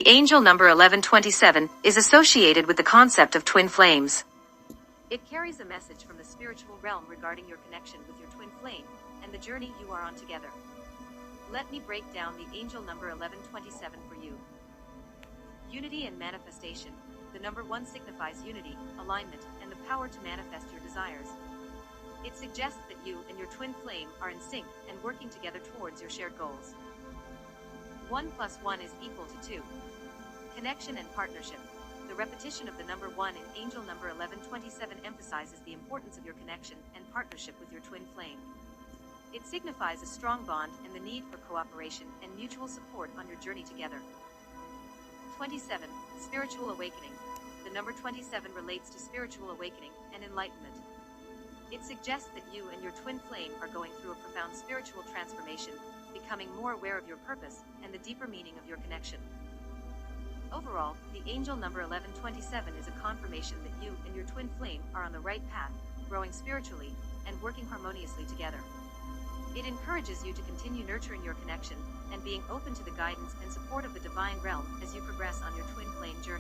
The angel number 1127 is associated with the concept of twin flames. It carries a message from the spiritual realm regarding your connection with your twin flame and the journey you are on together. Let me break down the angel number 1127 for you. Unity and manifestation. The number 1 signifies unity, alignment, and the power to manifest your desires. It suggests that you and your twin flame are in sync and working together towards your shared goals. 1 plus 1 is equal to 2. Connection and partnership. The repetition of the number 1 in angel number 1127 emphasizes the importance of your connection and partnership with your twin flame. It signifies a strong bond and the need for cooperation and mutual support on your journey together. 27. Spiritual awakening. The number 27 relates to spiritual awakening and enlightenment. It suggests that you and your twin flame are going through a profound spiritual transformation, becoming more aware of your purpose and the deeper meaning of your connection. Overall, the angel number 1127 is a confirmation that you and your twin flame are on the right path, growing spiritually and working harmoniously together. It encourages you to continue nurturing your connection and being open to the guidance and support of the divine realm as you progress on your twin flame journey.